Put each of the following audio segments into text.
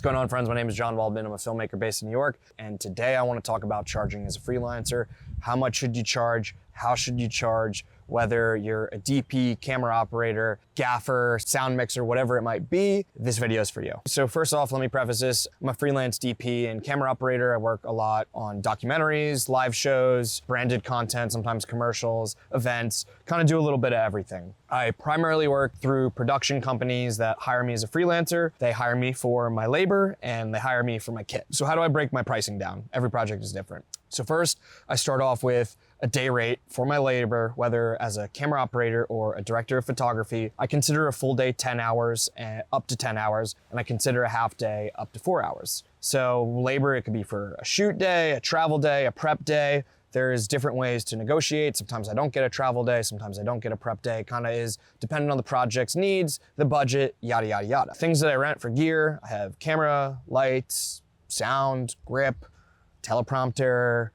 What's going on, friends? My name is John Waldman. I'm a filmmaker based in New York, and today I want to talk about charging as a freelancer. How much should you charge? How should you charge? Whether you're a DP, camera operator, gaffer, sound mixer, whatever it might be, this video is for you. So first off, let me preface this. I'm a freelance DP and camera operator. I work a lot on documentaries, live shows, branded content, sometimes commercials, events, kind of do a little bit of everything. I primarily work through production companies that hire me as a freelancer. They hire me for my labor and they hire me for my kit. So how do I break my pricing down? Every project is different. So first, I start off with a day rate for my labor, whether as a camera operator or a director of photography. I consider a full day 10 hours, up to 10 hours, and I consider a half day up to 4 hours. So labor, it could be for a shoot day, a travel day, a prep day. There's different ways to negotiate. Sometimes I don't get a travel day, sometimes I don't get a prep day. Kind of is dependent on the project's needs, the budget, yada, yada, yada. Things that I rent for gear, I have camera, lights, sound, grip, teleprompter,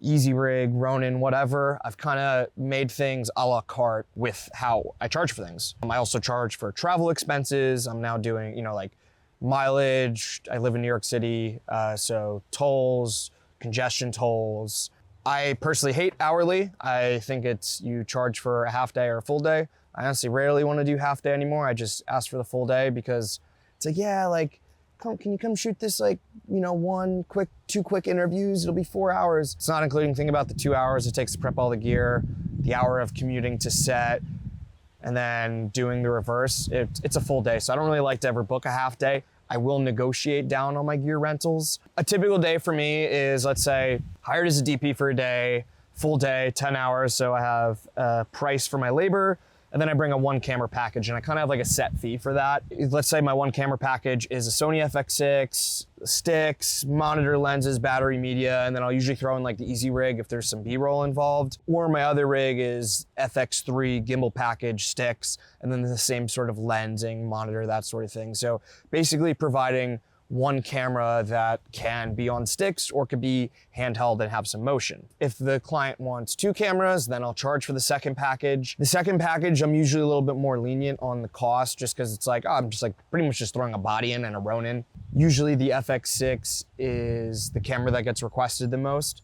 Easy Rig, Ronin, whatever. I've kind of made things a la carte with how I charge for things. I also charge for travel expenses. I'm now doing, like mileage. I live in New York City, so tolls, congestion tolls. I personally hate hourly. I think it's you charge for a half day or a full day. I honestly rarely want to do half day anymore. I just ask for the full day because it's like, yeah, can you come shoot this two quick interviews? It'll be 4 hours. It's not including, think about the 2 hours it takes to prep all the gear, the hour of commuting to set, and then doing the reverse. It's a full day. So I don't really like to ever book a half day. I will negotiate down on my gear rentals. A typical day for me is, let's say, hired as a DP for a day, full day, 10 hours. So I have a price for my labor, and then I bring a one camera package, and I kind of have like a set fee for that. Let's say my one camera package is a Sony FX6, sticks, monitor, lenses, battery, media, and then I'll usually throw in like the Easy Rig if there's some B-roll involved. Or my other rig is FX3 Gimbal Package, sticks, and then the same sort of lensing, monitor, that sort of thing. So basically providing one camera that can be on sticks or could be handheld and have some motion. If the client wants two cameras, then I'll charge for the second package. The second package, I'm usually a little bit more lenient on the cost just because it's like, I'm just like pretty much just throwing a body in and a Ronin. Usually the FX6 is the camera that gets requested the most,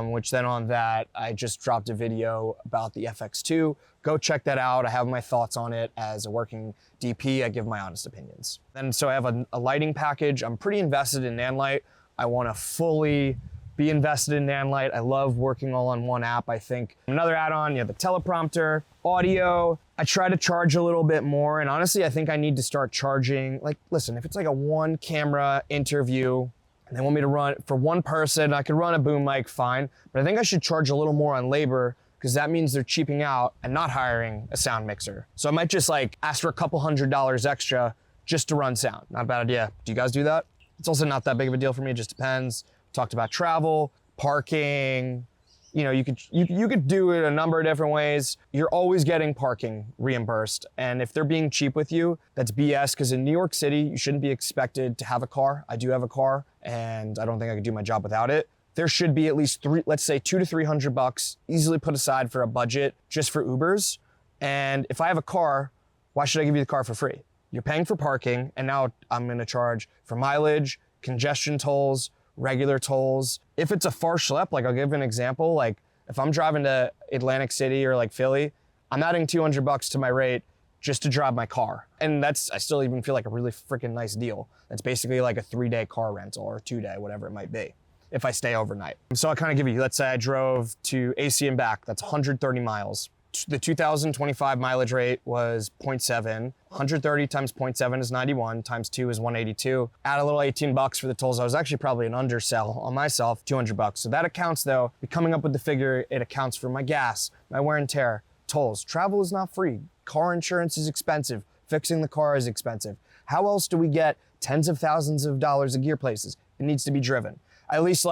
which then on that, I just dropped a video about the FX2. Go check that out. I have my thoughts on it as a working DP. I give my honest opinions. And so I have a lighting package. I'm pretty invested in Nanlite. I want to fully be invested in Nanlite. I love working all on one app. I think another add-on, you have the teleprompter, audio. I try to charge a little bit more. And honestly, I think I need to start charging. Like, listen, if it's like a one camera interview, and they want me to run for one person, I could run a boom mic, fine. But I think I should charge a little more on labor because that means they're cheaping out and not hiring a sound mixer. So I might just ask for a couple $100 extra just to run sound. Not a bad idea. Do you guys do that? It's also not that big of a deal for me. It just depends. Talked about travel, parking. You could do it a number of different ways. You're always getting parking reimbursed. And if they're being cheap with you, that's BS, because in New York City, you shouldn't be expected to have a car. I do have a car, and I don't think I could do my job without it. There should be at least let's say $200 to $300 easily put aside for a budget just for Ubers. And if I have a car, why should I give you the car for free? You're paying for parking, and now I'm gonna charge for mileage, congestion tolls, regular tolls. If it's a far schlep, I'll give an example. If I'm driving to Atlantic City or Philly, I'm adding $200 to my rate just to drive my car. And I still even feel like a really freaking nice deal. That's basically like a 3-day car rental or 2-day, whatever it might be, if I stay overnight. So I'll kind of give you, let's say I drove to AC and back, that's 130 miles. The 2025 mileage rate was 0.7. 130 times 0.7 is 91, times 2 is 182. Add a little $18 for the tolls. I was actually probably an undersell on myself, $200. So that accounts though, coming up with the figure, it accounts for my gas, my wear and tear, tolls. Travel is not free. Car insurance is expensive. Fixing the car is expensive. How else do we get tens of thousands of dollars of gear places? It needs to be driven. At least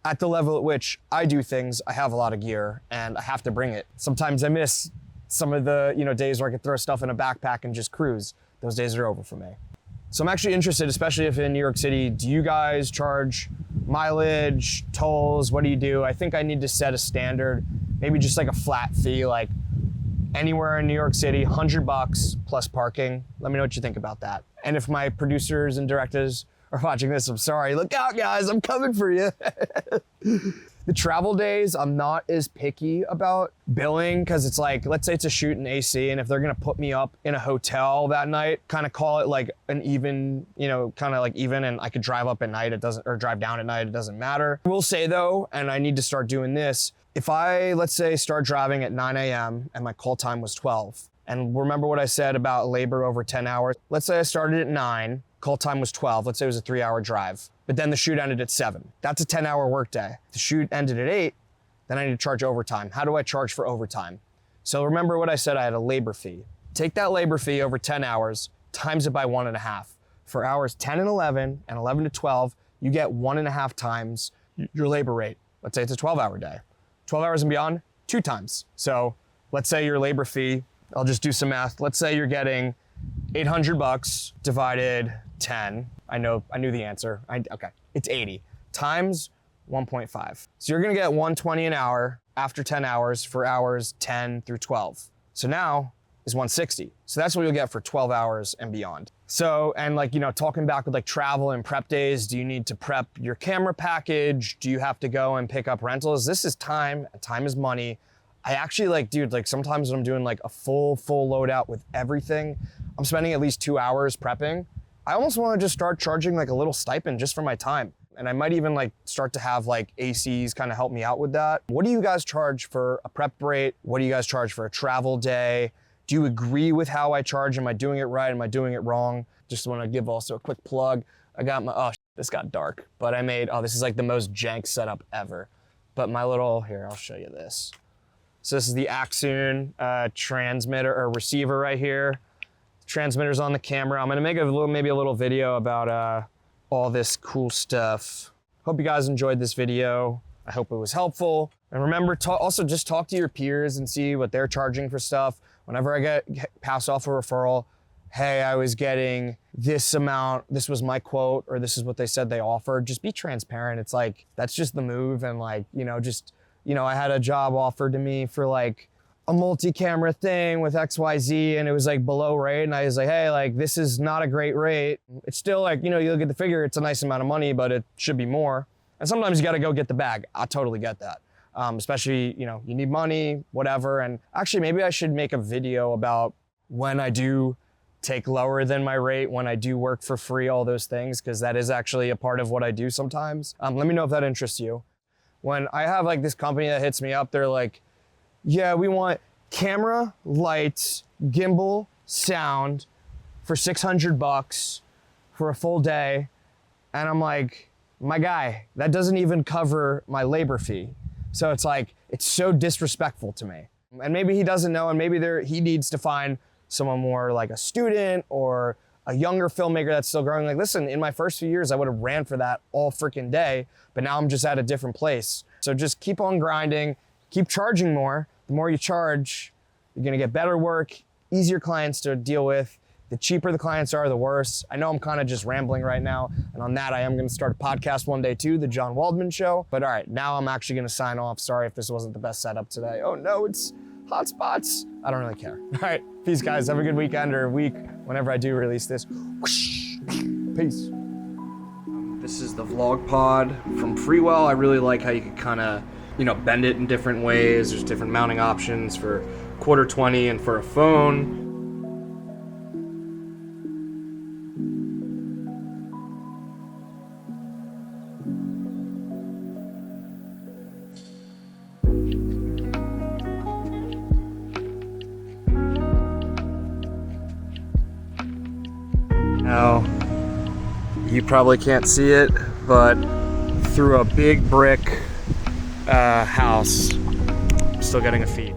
at the level at which I do things, I have a lot of gear and I have to bring it. Sometimes I miss some of the days where I could throw stuff in a backpack and just cruise. Those days are over for me. So I'm actually interested, especially if in New York City, do you guys charge mileage, tolls? What do you do? I think I need to set a standard, maybe just a flat fee, anywhere in New York City, $100 plus parking. Let me know what you think about that. And if my producers and directors are watching this, I'm sorry. Look out, guys, I'm coming for you. The travel days, I'm not as picky about billing because it's like, let's say it's a shoot in AC, and if they're gonna put me up in a hotel that night, kind of call it like an even, you know, kind of like even, and I could drive up at night, it doesn't, or drive down at night, it doesn't matter. I will say though, and I need to start doing this, if I, let's say, start driving at 9 a.m. and my call time was 12, and remember what I said about labor over 10 hours? Let's say I started at 9, call time was 12, let's say it was a 3-hour drive, but then the shoot ended at 7. That's a 10-hour workday. If the shoot ended at 8, then I need to charge overtime. How do I charge for overtime? So remember what I said, I had a labor fee. Take that labor fee over 10 hours, times it by 1.5. For hours 10 and 11, and 11 to 12, you get 1.5 times your labor rate. Let's say it's a 12-hour day. 12 hours and beyond, 2 times. So let's say your labor fee, I'll just do some math. Let's say you're getting $800 divided 10. I knew the answer. Okay, it's 80 times 1.5. So you're gonna get 120 an hour after 10 hours for hours 10 through 12. So now is 160. So that's what you'll get for 12 hours and beyond. So, and like, you know, talking back with like travel and prep days, do you need to prep your camera package? Do you have to go and pick up rentals? This is time, and time is money. I actually like, dude, like sometimes when I'm doing like a full loadout with everything, I'm spending at least 2 hours prepping. I almost want to just start charging like a little stipend just for my time. And I might even like start to have like ACs kind of help me out with that. What do you guys charge for a prep rate? What do you guys charge for a travel day? Do you agree with how I charge? Am I doing it right? Am I doing it wrong? Just want to give also a quick plug. I got my, oh, this got dark, but I made, oh, this is like the most jank setup ever. But my little, here, I'll show you this. So this is the Axoon transmitter or receiver right here. Transmitter's on the camera. I'm gonna make a little, maybe a little video about all this cool stuff. Hope you guys enjoyed this video. I hope it was helpful. And remember, also just talk to your peers and see what they're charging for stuff. Whenever I get passed off a referral, hey, I was getting this amount, this was my quote, or this is what they said they offered, just be transparent. It's like, that's just the move. And like, you know, just, you know, I had a job offered to me for like a multi-camera thing with XYZ, and it was like below rate. And I was like, hey, like, this is not a great rate. It's still like, you know, you look at the figure, it's a nice amount of money, but it should be more. And sometimes you gotta go get the bag. I totally get that. Especially, you know, you need money, whatever. And actually, maybe I should make a video about when I do take lower than my rate, when I do work for free, all those things, because that is actually a part of what I do sometimes. Let me know if that interests you. When I have like this company that hits me up, they're like, yeah, we want camera, lights, gimbal, sound for $600 for a full day. And I'm like, my guy, that doesn't even cover my labor fee. So it's like, it's so disrespectful to me. And maybe he doesn't know, and maybe he needs to find someone more like a student or a younger filmmaker that's still growing. Like, listen, in my first few years, I would have ran for that all freaking day, but now I'm just at a different place. So just keep on grinding, keep charging more. The more you charge, you're gonna get better work, easier clients to deal with. The cheaper the clients are, the worse. I know I'm kind of just rambling right now, and on that, I am gonna start a podcast one day too, The John Waldman Show. But all right, now I'm actually gonna sign off. Sorry if this wasn't the best setup today. Oh no, it's hotspots. I don't really care. All right, peace guys. Have a good weekend or week whenever I do release this. Peace. This is the vlog pod from Freewell. I really like how you can kind of, you know, bend it in different ways. There's different mounting options for 1/4-20 and for a phone. Now, you probably can't see it, but through a big brick house, I'm still getting a feed.